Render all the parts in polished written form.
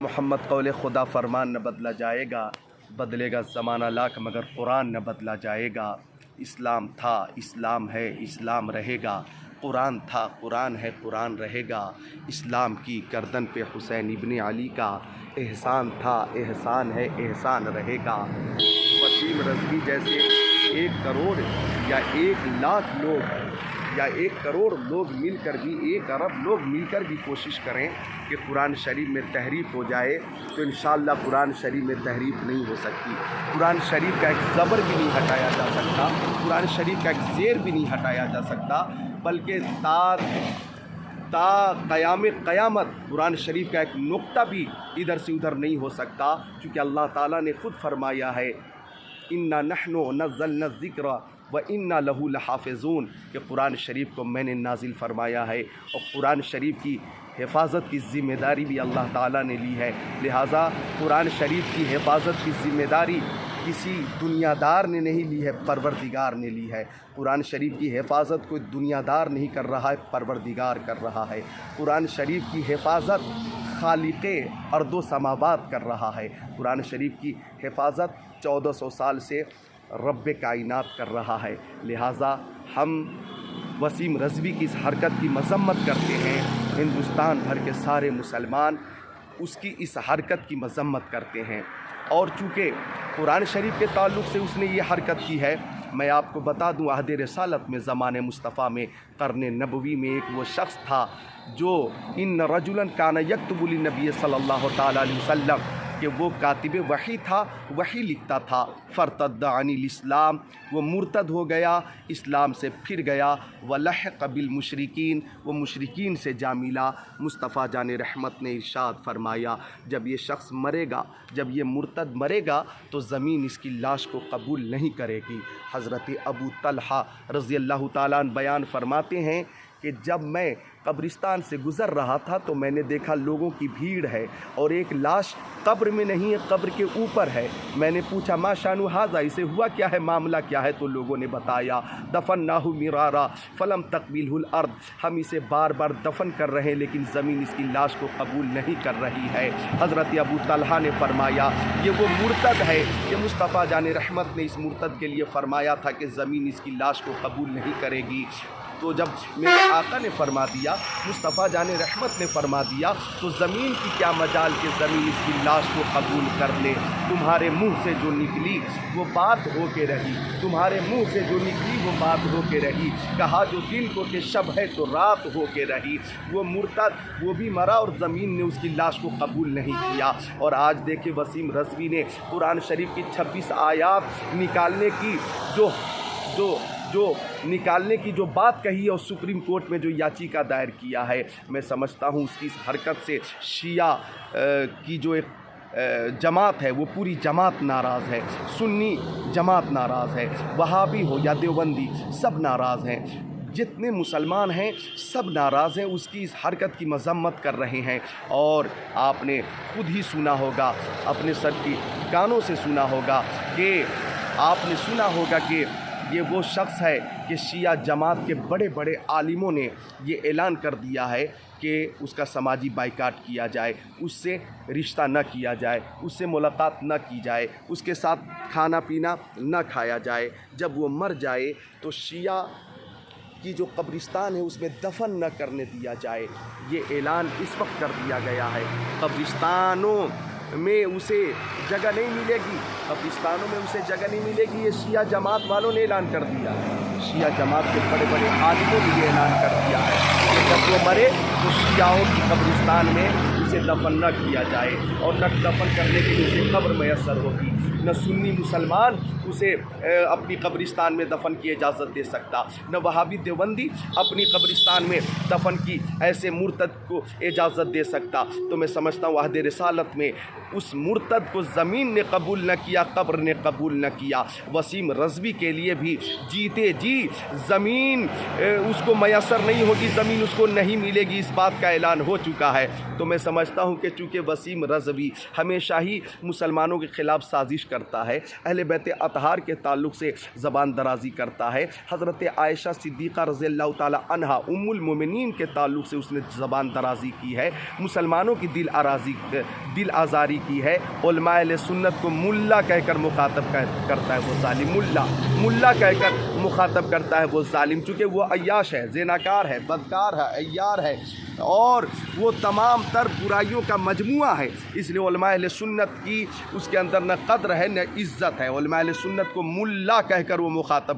محمد قول خدا فرمان نہ بدلا جائے گا، بدلے گا زمانہ لاکھ مگر قرآن نہ بدلا جائے گا۔ اسلام تھا، اسلام ہے، اسلام رہے گا۔ قرآن تھا، قرآن ہے، قرآن رہے گا۔ اسلام کی گردن پہ حسین ابن علی کا احسان تھا، احسان ہے، احسان رہے گا۔ وسیم رضوی جیسے 1 کروڑ یا 1 لاکھ لوگ یا 1 کروڑ لوگ مل کر بھی، 1 ارب لوگ مل کر بھی کوشش کریں کہ قرآن شریف میں تحریف ہو جائے تو انشاءاللہ قرآن شریف میں تحریف نہیں ہو سکتی۔ قرآن شریف کا ایک زبر بھی نہیں ہٹایا جا سکتا، قرآن شریف کا ایک زیر بھی نہیں ہٹایا جا سکتا، بلکہ تا قیام قیامت قرآن شریف کا ایک نقطہ بھی ادھر سے ادھر نہیں ہو سکتا، کیونکہ اللہ تعالیٰ نے خود فرمایا ہے اِنَّا نَحْنُ نَزَّلْنَا الذِّكْرَ وَإِنَّا لَهُ لَحَافِظُونَ، کہ قرآن شریف کو میں نے نازل فرمایا ہے اور قرآن شریف کی حفاظت کی ذمہ داری بھی اللہ تعالیٰ نے لی ہے۔ لہٰذا قرآن شریف کی حفاظت کی ذمہ داری کسی دنیا دار نے نہیں لی ہے، پروردگار نے لی ہے۔ قرآن شریف کی حفاظت کوئی دنیا دار نہیں کر رہا ہے، پروردگار کر رہا ہے۔ قرآن شریف کی حفاظت خالق ارض و سماوات کر رہا ہے۔ قرآن شریف کی حفاظت 1400 سال سے رب کائنات کر رہا ہے۔ لہٰذا ہم وسیم رضوی کی اس حرکت کی مذمت کرتے ہیں، ہندوستان بھر کے سارے مسلمان اس کی اس حرکت کی مذمت کرتے ہیں۔ اور چونکہ قرآن شریف کے تعلق سے اس نے یہ حرکت کی ہے، میں آپ کو بتا دوں عہد رسالت میں زمانِ مصطفیٰ میں قرن نبوی میں ایک وہ شخص تھا جو ان رجلا کان یکتب للنبی صلی اللہ تعالیٰ علیہ وسلم، کہ وہ کاتب وحی تھا، وحی لکھتا تھا۔ فرتد عن الاسلام، وہ مرتد ہو گیا، اسلام سے پھر گیا۔ ولحق بالمشرکین، وہ مشرکین سے جا ملا۔ مصطفیٰ جان رحمت نے ارشاد فرمایا جب یہ شخص مرے گا، جب یہ مرتد مرے گا تو زمین اس کی لاش کو قبول نہیں کرے گی۔ حضرت ابو طلحہ رضی اللہ تعالیٰ عنہ بیان فرماتے ہیں کہ جب میں قبرستان سے گزر رہا تھا تو میں نے دیکھا لوگوں کی بھیڑ ہے اور ایک لاش قبر میں نہیں ہے، قبر کے اوپر ہے۔ میں نے پوچھا ما شانو ھذا، اسے ہوا کیا ہے، معاملہ کیا ہے؟ تو لوگوں نے بتایا دفناہ مرارا فلم تقبلہ الارض، ہم اسے بار بار دفن کر رہے ہیں لیکن زمین اس کی لاش کو قبول نہیں کر رہی ہے۔ حضرت ابو طلحہ نے فرمایا یہ وہ مرتد ہے کہ مصطفیٰ جان رحمت نے اس مرتد کے لیے فرمایا تھا کہ زمین اس کی لاش کو قبول نہیں کرے گی۔ تو جب میرے آقا نے فرما دیا، مصطفیٰ جان رحمت نے فرما دیا، تو زمین کی کیا مجال کہ زمین اس کی لاش کو قبول کر لے۔ تمہارے منہ سے جو نکلی وہ بات ہو کے رہی، تمہارے منہ سے جو نکلی وہ بات ہو کے رہی۔ کہا جو دن کو کہ شب ہے تو رات ہو کے رہی۔ وہ مرتد وہ بھی مرا اور زمین نے اس کی لاش کو قبول نہیں کیا۔ اور آج دیکھیں وسیم رضوی نے قرآن شریف کی 26 آیات نکالنے کی نکالنے کی جو بات کہی ہے اور سپریم کورٹ میں جو یاچیکا دائر کیا ہے، میں سمجھتا ہوں اس کی اس حرکت سے شیعہ کی جو ایک جماعت ہے وہ پوری جماعت ناراض ہے، سنی جماعت ناراض ہے، وہابی ہو یا دیوبندی سب ناراض ہیں، جتنے مسلمان ہیں سب ناراض ہیں، اس کی اس حرکت کی مذمت کر رہے ہیں۔ اور آپ نے خود ہی سنا ہوگا، اپنے سر کی کانوں سے سنا ہوگا کہ آپ نے سنا ہوگا کہ یہ وہ شخص ہے کہ شیعہ جماعت کے بڑے بڑے عالموں نے یہ اعلان کر دیا ہے کہ اس کا سماجی بائیکاٹ کیا جائے، اس سے رشتہ نہ کیا جائے، اس سے ملاقات نہ کی جائے، اس کے ساتھ کھانا پینا نہ کھایا جائے، جب وہ مر جائے تو شیعہ کی جو قبرستان ہے اس میں دفن نہ کرنے دیا جائے۔ یہ اعلان اس وقت کر دیا گیا ہے۔ قبرستانوں میں اسے جگہ نہیں ملے گی، قبرستانوں میں اسے جگہ نہیں ملے گی، یہ شیعہ جماعت والوں نے اعلان کر دیا ہے۔ شیعہ جماعت کے بڑے بڑے عالموں نے یہ اعلان کر دیا ہے کہ جب وہ مرے تو شیعوں کی قبرستان میں اسے دفن نہ کیا جائے، اور نہ دفن کرنے کے لیے اسے قبر میسر ہوگی۔ نہ سنی مسلمان اسے اپنی قبرستان میں دفن کی اجازت دے سکتا، نہ وہابی دیوبندی اپنی قبرستان میں دفن کی ایسے مرتد کو اجازت دے سکتا۔ تو میں سمجھتا ہوں عہد رسالت میں اس مرتد کو زمین نے قبول نہ کیا، قبر نے قبول نہ کیا۔ وسیم رضوی کے لیے بھی جیتے جی زمین اس کو میسر نہیں ہوگی، زمین اس کو نہیں ملے گی، اس بات کا اعلان ہو چکا ہے۔ تو میں سمجھتا ہوں کہ چونکہ وسیم رضوی ہمیشہ ہی مسلمانوں کے خلاف سازش کرتا ہے، اہل بیت اطہار کے تعلق سے زبان درازی کرتا ہے، حضرت عائشہ صدیقہ رضی اللہ تعالیٰ عنہا ام المومنین کے تعلق سے اس نے زبان درازی کی ہے، مسلمانوں کی دل آزاری کی ہے، علماء اہل سنت کو ملا کہہ کر مخاطب کرتا ہے وہ ظالم، ملا کہہ کر مخاطب کرتا ہے وہ ظالم، چونکہ وہ عیاش ہے، زناکار ہے، بدکار ہے، عیار ہے اور وہ تمام تر برائیوں کا مجموعہ ہے، اس لیے علماء اہل سنت کی اس کے اندر نہ قدر ہے نہ عزت ہے، علماء اہل سنت کو ملا کہہ کر وہ مخاطب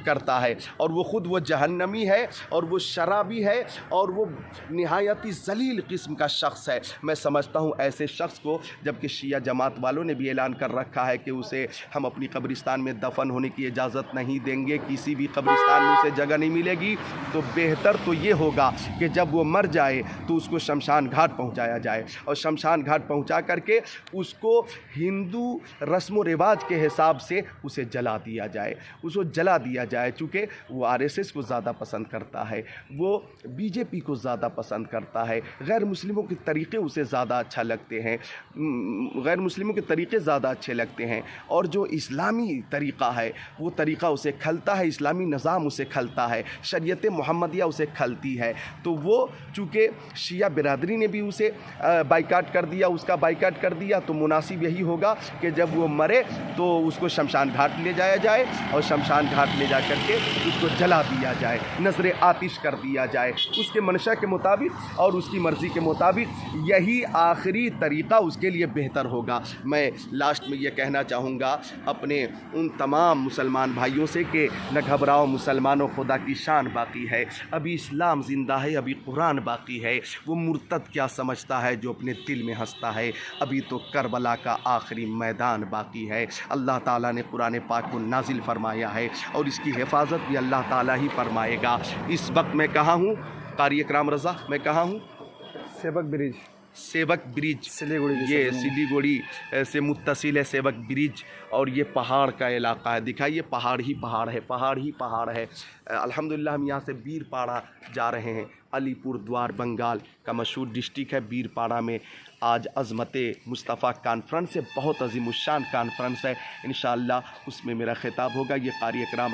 کرتا ہے، اور وہ خود وہ جہنمی ہے اور وہ شرابی ہے اور وہ نہایتی ذلیل قسم کا شخص ہے۔ میں سمجھتا ہوں ایسے شخص کو، جبکہ شیعہ جماعت والوں نے بھی اعلان کر رکھا ہے کہ اسے ہم اپنی قبرستان میں دفن ہونے کی اجازت نہیں دیں گے، کسی بھی قبرستان میں اسے جگہ نہیں ملے گی، تو بہتر تو یہ ہوگا کہ جب وہ مر جائے تو اس کو شمشان گھاٹ پہنچایا جائے، اور شمشان گھاٹ پہنچا کر کے اس کو ہندو رسم و رواج کے حساب سے اسے جلا دیا جائے، اس کو جلا دیا جائے، چونکہ وہ RSS کو زیادہ پسند کرتا ہے، وہ BJP کو زیادہ پسند کرتا ہے، غیر مسلموں کے طریقے اسے زیادہ اچھا لگتے ہیں، غیر مسلموں کے طریقے زیادہ اچھے لگتے ہیں، اور جو اسلامی طریقہ ہے وہ طریقہ اسے کھلتا ہے، اسلامی نظام اسے کھلتا ہے، شریعت محمدیہ اسے کھلتی ہے، تو وہ چونکہ شیعہ برادری نے بھی اسے بائیکاٹ کر دیا، اس کا بائیکاٹ کر دیا، تو مناسب یہی ہوگا کہ جب وہ مرے تو اس کو شمشان گھاٹ لے جایا جائے، اور شمشان گھاٹ لے جا کر کے اس کو جلا دیا جائے، نذر آتش کر دیا جائے، اس کے منشا کے مطابق اور اس کی مرضی کے مطابق، یہی آخری طریقہ اس کے لیے بہتر ہوگا۔ میں لاسٹ میں یہ کہنا چاہوں گا اپنے ان تمام مسلمان بھائیوں سے کہ نہ گھبراؤ مسلمانوں، خدا کی شان باقی ہے، ابھی اسلام زندہ ہے، ابھی قرآن باقی ہے، وہ مرتد کیا سمجھتا ہے جو اپنے دل میں ہنستا ہے، ابھی تو کربلا کا آخری میدان باقی ہے۔ اللہ تعالیٰ نے قرآن پاک کو نازل فرمایا ہے اور اس کی حفاظت بھی اللہ تعالیٰ ہی فرمائے گا۔ اس وقت میں کہاں ہوں قاری اکرام رضا؟ میں کہاں ہوں؟ سیوک برج، یہ سلیگوڑی سے متصل ہے سیوک برج، اور یہ پہاڑ کا علاقہ ہے، دکھائیے پہاڑ ہی پہاڑ ہے، پہاڑ ہی پہاڑ ہے۔ الحمدللہ ہم یہاں سے بیر پاڑا جا رہے ہیں، علی پور دوار بنگال کا مشہور ڈسٹرکٹ ہے۔ بیر پاڑا میں آج عظمت مصطفیٰ کانفرنس ہے، بہت عظیم الشان کانفرنس ہے، انشاءاللہ اس میں میرا خطاب ہوگا۔ یہ قاری اکرام